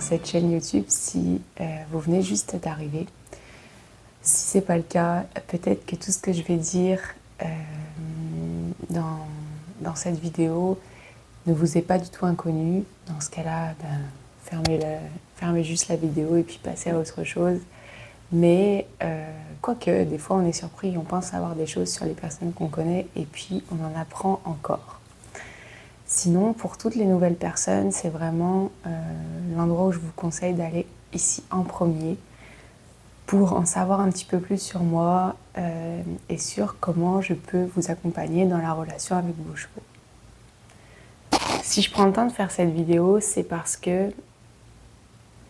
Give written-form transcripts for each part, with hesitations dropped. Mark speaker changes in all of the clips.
Speaker 1: cette chaîne YouTube si vous venez juste d'arriver. Si c'est pas le cas, peut-être que tout ce que je vais dire dans cette vidéo ne vous est pas du tout inconnu. Dans ce cas-là, fermez juste la vidéo et puis passez à autre chose. Mais quoique, des fois on est surpris, on pense savoir des choses sur les personnes qu'on connaît et puis on en apprend encore. Sinon, pour toutes les nouvelles personnes, c'est vraiment l'endroit où je vous conseille d'aller ici en premier pour en savoir un petit peu plus sur moi et sur comment je peux vous accompagner dans la relation avec vos chevaux. Si je prends le temps de faire cette vidéo, c'est parce que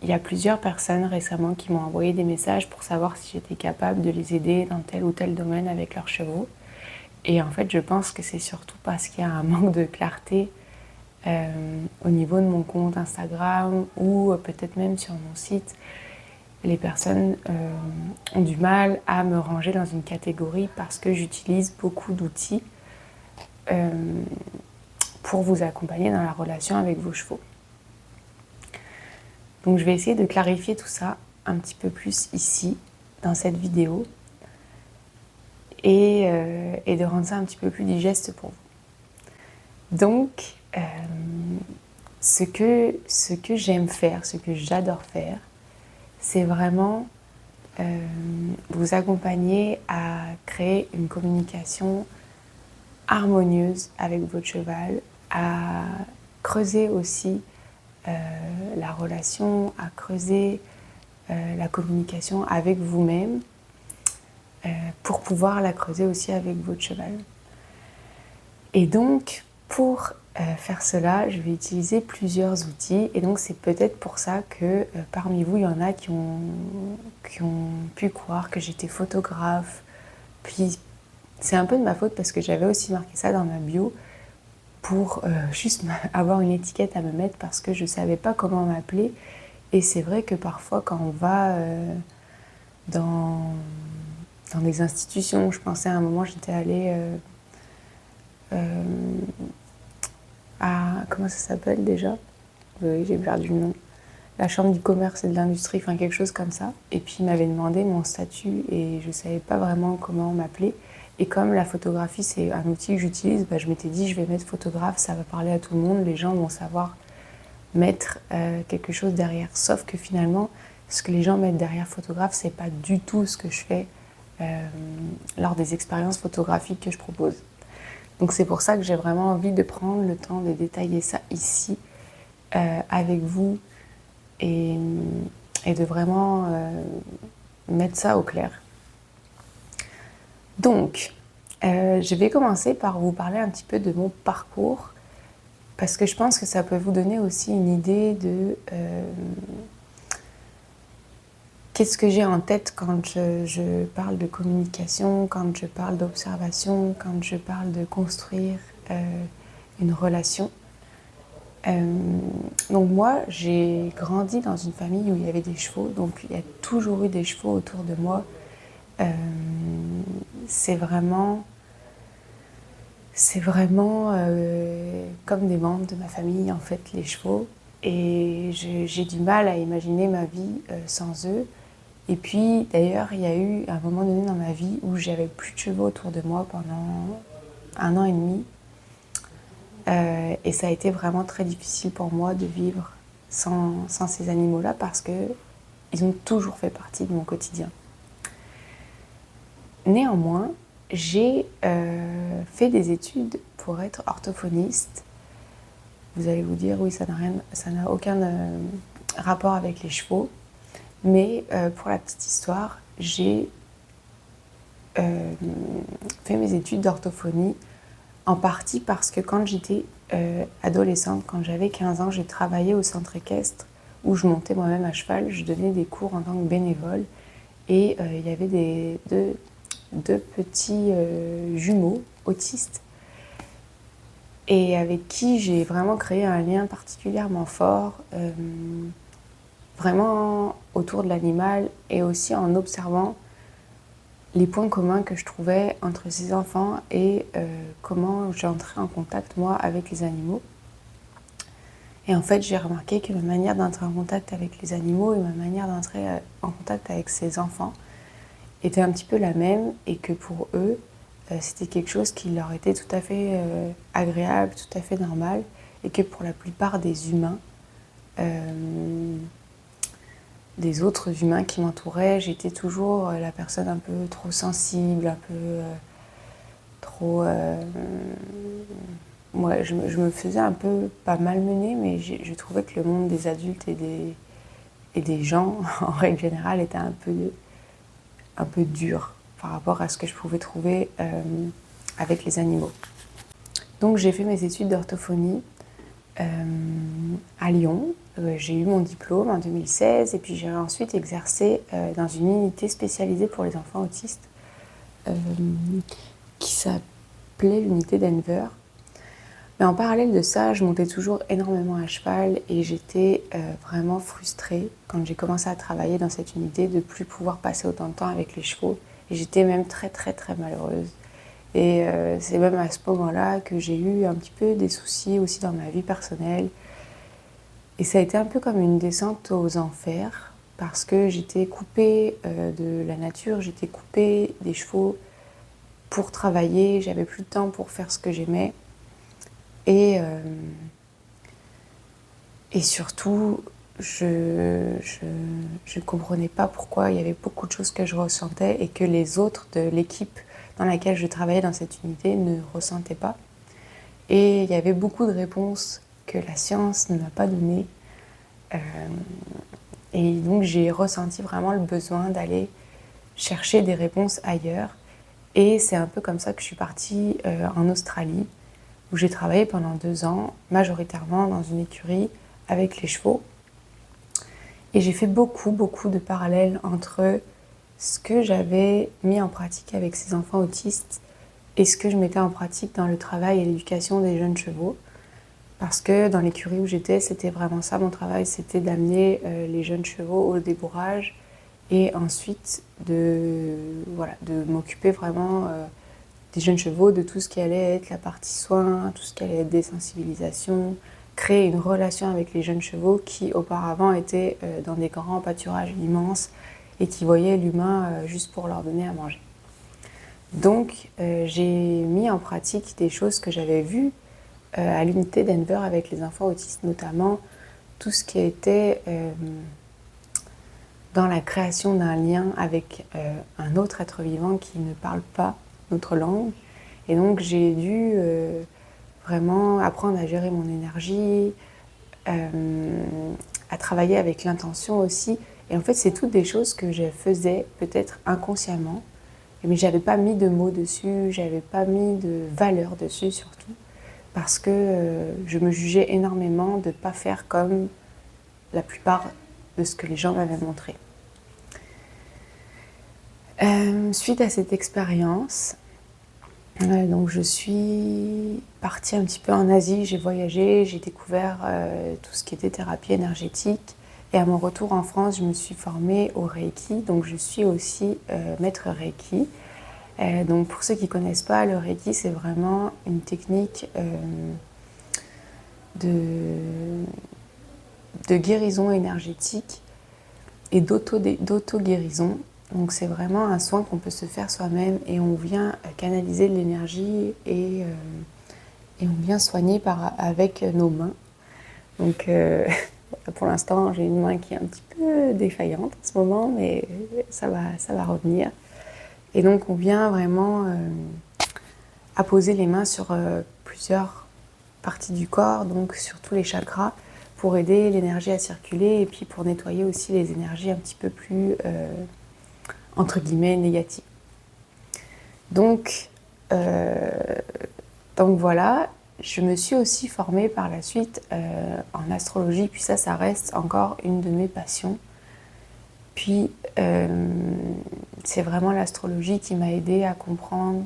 Speaker 1: il y a plusieurs personnes récemment qui m'ont envoyé des messages pour savoir si j'étais capable de les aider dans tel ou tel domaine avec leurs chevaux. Et en fait, je pense que c'est surtout parce qu'il y a un manque de clarté au niveau de mon compte Instagram ou peut-être même sur mon site. Les personnes ont du mal à me ranger dans une catégorie parce que j'utilise beaucoup d'outils pour vous accompagner dans la relation avec vos chevaux. Donc je vais essayer de clarifier tout ça un petit peu plus ici, dans cette vidéo, et de rendre ça un petit peu plus digeste pour vous. Donc, ce que j'aime faire, ce que j'adore faire, c'est vraiment vous accompagner à créer une communication harmonieuse avec votre cheval, à creuser aussi la relation, à creuser la communication avec vous-même pour pouvoir la creuser aussi avec votre cheval. Et donc, pour faire cela, je vais utiliser plusieurs outils et donc c'est peut-être pour ça que parmi vous, il y en a qui ont pu croire que j'étais photographe. Puis c'est un peu de ma faute parce que j'avais aussi marqué ça dans ma bio pour juste avoir une étiquette à me mettre parce que je ne savais pas comment m'appeler. Et c'est vrai que parfois quand on va dans des institutions, je pensais à un moment, j'étais allée à, comment ça s'appelle déjà ? Oui, j'ai perdu le nom. La chambre du commerce et de l'industrie, enfin quelque chose comme ça. Et puis il m'avait demandé mon statut et je ne savais pas vraiment comment m'appeler. Et comme la photographie c'est un outil que j'utilise, je m'étais dit je vais mettre photographe, ça va parler à tout le monde, les gens vont savoir mettre quelque chose derrière. Sauf que finalement, ce que les gens mettent derrière photographe, c'est pas du tout ce que je fais lors des expériences photographiques que je propose. Donc c'est pour ça que j'ai vraiment envie de prendre le temps de détailler ça ici avec vous et de vraiment mettre ça au clair. Donc, je vais commencer par vous parler un petit peu de mon parcours parce que je pense que ça peut vous donner aussi une idée de qu'est-ce que j'ai en tête quand je parle de communication, quand je parle d'observation, quand je parle de construire une relation. Donc moi, j'ai grandi dans une famille où il y avait des chevaux, donc il y a toujours eu des chevaux autour de moi. C'est vraiment comme des membres de ma famille, en fait, les chevaux. Et j'ai du mal à imaginer ma vie sans eux. Et puis, d'ailleurs, il y a eu un moment donné dans ma vie où j'avais plus de chevaux autour de moi pendant 1 an et demi. Et ça a été vraiment très difficile pour moi de vivre sans ces animaux-là parce qu'ils ont toujours fait partie de mon quotidien. Néanmoins, j'ai fait des études pour être orthophoniste. Vous allez vous dire, oui, ça n'a aucun rapport avec les chevaux. Mais pour la petite histoire, j'ai fait mes études d'orthophonie en partie parce que quand j'étais adolescente, quand j'avais 15 ans, j'ai travaillé au centre équestre où je montais moi-même à cheval. Je donnais des cours en tant que bénévole et il y avait deux petits jumeaux autistes et avec qui j'ai vraiment créé un lien particulièrement fort, vraiment autour de l'animal et aussi en observant les points communs que je trouvais entre ces enfants et comment j'entrais en contact moi avec les animaux. Et en fait, j'ai remarqué que ma manière d'entrer en contact avec les animaux et ma manière d'entrer en contact avec ces enfants était un petit peu la même et que pour eux, c'était quelque chose qui leur était tout à fait agréable, tout à fait normal et que pour la plupart des humains, des autres humains qui m'entouraient, j'étais toujours la personne un peu trop sensible, un peu trop... ouais, je me faisais un peu, pas malmener, mais je trouvais que le monde des adultes et des gens, en règle générale, était un peu dur par rapport à ce que je pouvais trouver avec les animaux. Donc j'ai fait mes études d'orthophonie à Lyon. J'ai eu mon diplôme en 2016 et puis j'ai ensuite exercé dans une unité spécialisée pour les enfants autistes qui s'appelait l'unité Denver. Mais en parallèle de ça, je montais toujours énormément à cheval et j'étais vraiment frustrée quand j'ai commencé à travailler dans cette unité de ne plus pouvoir passer autant de temps avec les chevaux. Et j'étais même très très très malheureuse. Et c'est même à ce moment-là que j'ai eu un petit peu des soucis aussi dans ma vie personnelle. Et ça a été un peu comme une descente aux enfers parce que j'étais coupée de la nature, j'étais coupée des chevaux pour travailler, j'avais plus de temps pour faire ce que j'aimais. Et surtout, je ne comprenais pas pourquoi il y avait beaucoup de choses que je ressentais et que les autres de l'équipe dans laquelle je travaillais dans cette unité ne ressentaient pas. Et il y avait beaucoup de réponses que la science ne m'a pas données. Et donc j'ai ressenti vraiment le besoin d'aller chercher des réponses ailleurs. Et c'est un peu comme ça que je suis partie en Australie, où j'ai travaillé pendant 2 ans, majoritairement dans une écurie avec les chevaux. Et j'ai fait beaucoup de parallèles entre ce que j'avais mis en pratique avec ces enfants autistes et ce que je mettais en pratique dans le travail et l'éducation des jeunes chevaux. Parce que dans l'écurie où j'étais, c'était vraiment ça mon travail, c'était d'amener les jeunes chevaux au débourrage et ensuite de m'occuper vraiment des jeunes chevaux, de tout ce qui allait être la partie soins, tout ce qui allait être désensibilisation, créer une relation avec les jeunes chevaux qui auparavant étaient dans des grands pâturages immenses et qui voyaient l'humain juste pour leur donner à manger. Donc j'ai mis en pratique des choses que j'avais vues à l'unité Denver avec les enfants autistes, notamment tout ce qui était dans la création d'un lien avec un autre être vivant qui ne parle pas notre langue. Et donc j'ai dû vraiment apprendre à gérer mon énergie, à travailler avec l'intention aussi. Et en fait, c'est toutes des choses que je faisais peut-être inconsciemment, mais j'avais pas mis de mots dessus, j'avais pas mis de valeur dessus surtout, parce que je me jugeais énormément de ne pas faire comme la plupart de ce que les gens m'avaient montré. Suite à cette expérience, donc je suis partie un petit peu en Asie, j'ai voyagé, j'ai découvert tout ce qui était thérapie énergétique. Et à mon retour en France, je me suis formée au Reiki, donc je suis aussi maître Reiki. Donc pour ceux qui ne connaissent pas, le Reiki, c'est vraiment une technique de guérison énergétique et d'auto-guérison. Donc c'est vraiment un soin qu'on peut se faire soi-même et on vient canaliser de l'énergie et on vient soigner avec nos mains. Donc pour l'instant, j'ai une main qui est un petit peu défaillante en ce moment, mais ça va revenir. Et donc on vient vraiment apposer les mains sur plusieurs parties du corps, donc sur tous les chakras, pour aider l'énergie à circuler et puis pour nettoyer aussi les énergies un petit peu plus, entre guillemets, négatives. Donc voilà, je me suis aussi formée par la suite en astrologie, puis ça reste encore une de mes passions. Puis c'est vraiment l'astrologie qui m'a aidée à comprendre,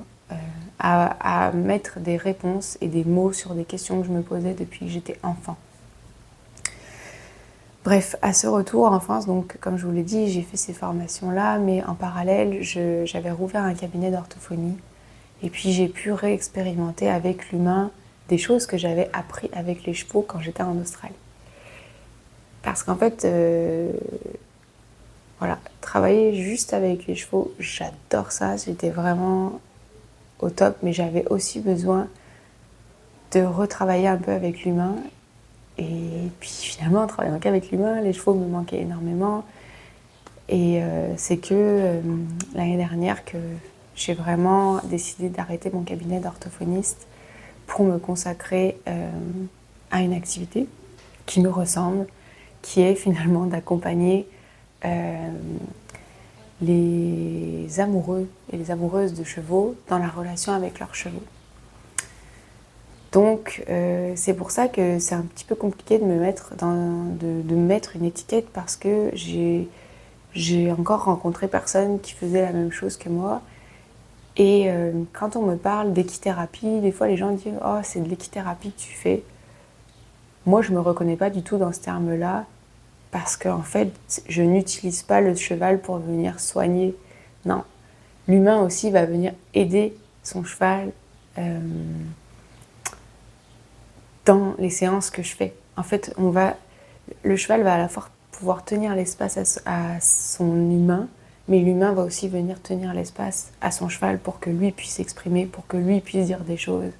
Speaker 1: à mettre des réponses et des mots sur des questions que je me posais depuis que j'étais enfant. Bref, à ce retour en France, donc comme je vous l'ai dit, j'ai fait ces formations-là, mais en parallèle, j'avais rouvert un cabinet d'orthophonie. Et puis j'ai pu réexpérimenter avec l'humain des choses que j'avais appris avec les chevaux quand j'étais en Australie. Parce qu'en fait, voilà, travailler juste avec les chevaux, j'adore ça, j'étais vraiment au top, mais j'avais aussi besoin de retravailler un peu avec l'humain. Et puis finalement, en travaillant qu'avec l'humain, les chevaux me manquaient énormément. Et c'est que l'année dernière que j'ai vraiment décidé d'arrêter mon cabinet d'orthophoniste pour me consacrer à une activité qui me ressemble, qui est finalement d'accompagner les amoureux et les amoureuses de chevaux dans la relation avec leurs chevaux. Donc c'est pour ça que c'est un petit peu compliqué de me mettre une étiquette parce que j'ai encore rencontré personne qui faisait la même chose que moi. Et quand on me parle d'équithérapie, des fois les gens disent « Oh, c'est de l'équithérapie que tu fais ». Moi, je ne me reconnais pas du tout dans ce terme-là parce qu'en fait, je n'utilise pas le cheval pour venir soigner. Non, l'humain aussi va venir aider son cheval dans les séances que je fais. En fait, le cheval va à la fois pouvoir tenir l'espace à son humain, mais l'humain va aussi venir tenir l'espace à son cheval pour que lui puisse s'exprimer, pour que lui puisse dire des choses,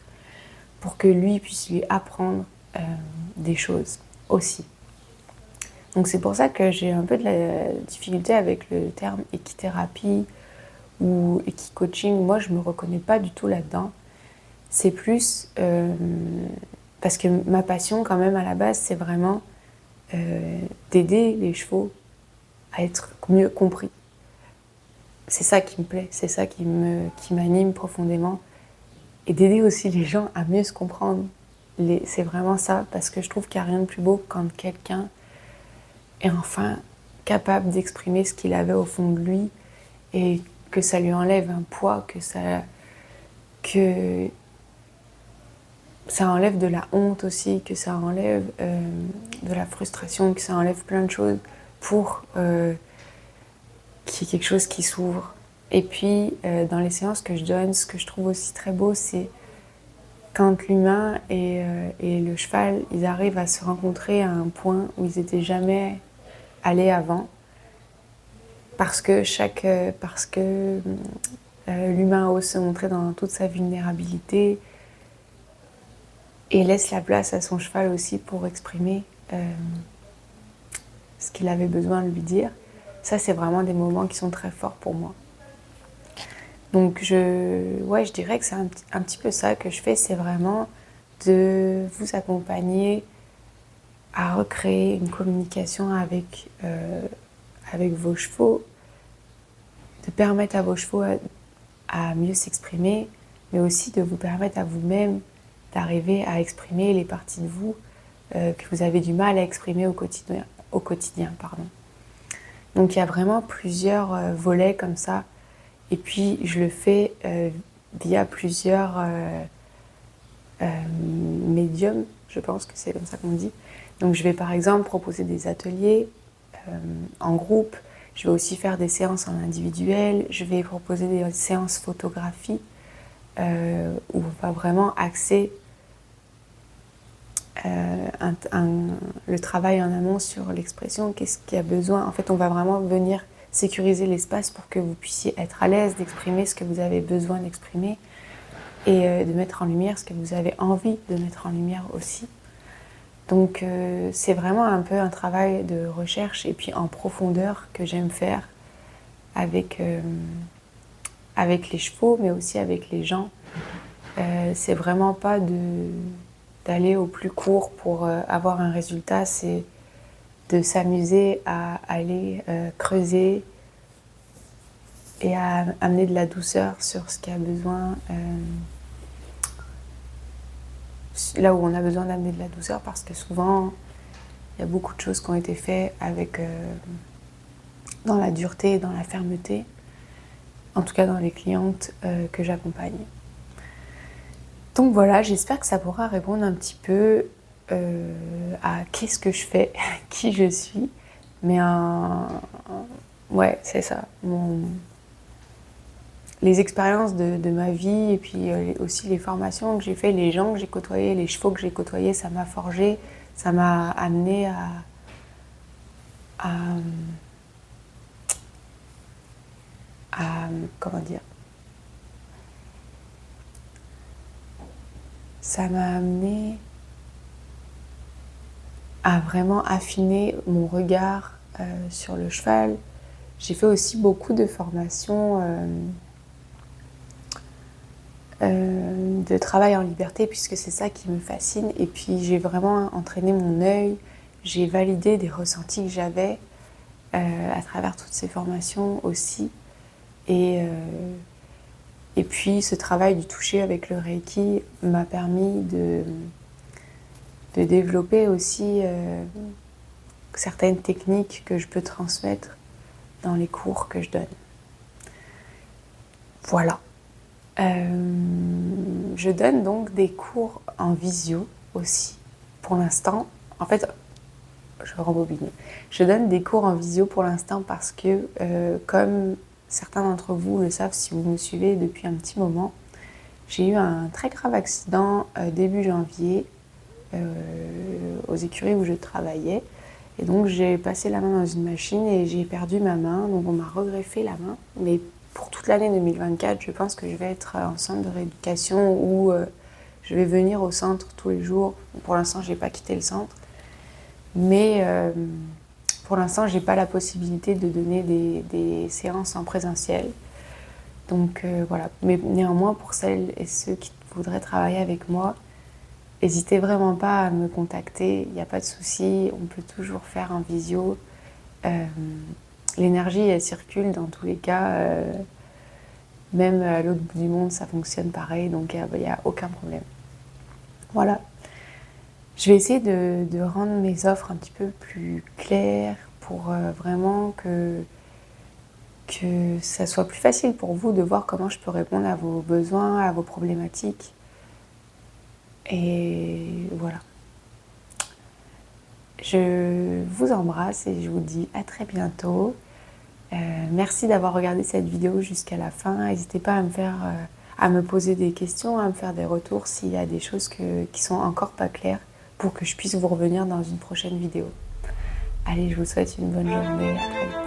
Speaker 1: pour que lui puisse lui apprendre des choses aussi. Donc c'est pour ça que j'ai un peu de la difficulté avec le terme équithérapie ou équicoaching. Moi, je ne me reconnais pas du tout là-dedans. C'est plus parce que ma passion, quand même, à la base, c'est vraiment d'aider les chevaux à être mieux compris. C'est ça qui me plaît, c'est ça qui m'anime profondément. Et d'aider aussi les gens à mieux se comprendre. C'est vraiment ça, parce que je trouve qu'il n'y a rien de plus beau quand quelqu'un est enfin capable d'exprimer ce qu'il avait au fond de lui et que ça lui enlève un poids, que ça enlève de la honte aussi, que ça enlève de la frustration, que ça enlève plein de choses pour qu'il y ait quelque chose qui s'ouvre. Et puis, dans les séances que je donne, ce que je trouve aussi très beau, c'est quand l'humain et le cheval, ils arrivent à se rencontrer à un point où ils n'étaient jamais allés avant, parce que l'humain ose se montrer dans toute sa vulnérabilité et laisse la place à son cheval aussi pour exprimer ce qu'il avait besoin de lui dire. Ça, c'est vraiment des moments qui sont très forts pour moi. Donc, je dirais que c'est un petit peu ça que je fais, c'est vraiment de vous accompagner à recréer une communication avec vos chevaux, de permettre à vos chevaux à mieux s'exprimer, mais aussi de vous permettre à vous-même d'arriver à exprimer les parties de vous que vous avez du mal à exprimer au quotidien. Donc il y a vraiment plusieurs volets comme ça. Et puis je le fais via plusieurs médiums, je pense que c'est comme ça qu'on dit. Donc je vais par exemple proposer des ateliers en groupe, je vais aussi faire des séances en individuel, je vais proposer des séances photographie où on va vraiment axer le travail en amont sur l'expression, qu'est-ce qu'il y a besoin. En fait, on va vraiment venir sécuriser l'espace pour que vous puissiez être à l'aise d'exprimer ce que vous avez besoin d'exprimer et de mettre en lumière ce que vous avez envie de mettre en lumière aussi. Donc c'est vraiment un peu un travail de recherche et puis en profondeur que j'aime faire avec les chevaux, mais aussi avec les gens. C'est vraiment pas d'aller au plus court pour avoir un résultat, c'est de s'amuser à aller creuser et à amener de la douceur sur ce qu'il y a besoin, là où on a besoin d'amener de la douceur, parce que souvent il y a beaucoup de choses qui ont été faites dans la dureté et dans la fermeté, en tout cas dans les clientes que j'accompagne. Donc voilà, j'espère que ça pourra répondre un petit peu à qu'est-ce que je fais, qui je suis. Mais ouais, c'est ça. Les expériences de ma vie et puis aussi les formations que j'ai fait, les gens que j'ai côtoyés, les chevaux que j'ai côtoyés, ça m'a forgé, ça m'a amené comment dire, ça m'a amené à vraiment affiner mon regard sur le cheval. J'ai fait aussi beaucoup de formations de travail en liberté, puisque c'est ça qui me fascine. Et puis j'ai vraiment entraîné mon œil, j'ai validé des ressentis que j'avais à travers toutes ces formations aussi. Et puis ce travail du toucher avec le Reiki m'a permis de développer aussi certaines techniques que je peux transmettre dans les cours que je donne. Voilà. Je donne donc des cours en visio aussi, pour l'instant. En fait, je rembobine. Je donne des cours en visio pour l'instant parce que, comme certains d'entre vous le savent si vous me suivez depuis un petit moment, j'ai eu un très grave accident début janvier aux écuries où je travaillais. Et donc j'ai passé la main dans une machine et j'ai perdu ma main. Donc on m'a regreffé la main. Mais pour toute l'année 2024, je pense que je vais être en centre de rééducation ou je vais venir au centre tous les jours. Pour l'instant, je n'ai pas quitté le centre. Mais pour l'instant, je n'ai pas la possibilité de donner des séances en présentiel. Donc voilà. Mais néanmoins, pour celles et ceux qui voudraient travailler avec moi, n'hésitez vraiment pas à me contacter, il n'y a pas de souci, on peut toujours faire en visio. L'énergie, elle circule dans tous les cas, même à l'autre bout du monde, ça fonctionne pareil, donc il n'y a aucun problème. Voilà. Je vais essayer de rendre mes offres un petit peu plus claires pour vraiment que ça soit plus facile pour vous de voir comment je peux répondre à vos besoins, à vos problématiques. Et voilà. Je vous embrasse et je vous dis à très bientôt. Merci d'avoir regardé cette vidéo jusqu'à la fin. N'hésitez pas à me poser des questions, à me faire des retours s'il y a des choses qui sont encore pas claires pour que je puisse vous revenir dans une prochaine vidéo. Allez, je vous souhaite une bonne journée. À très vite.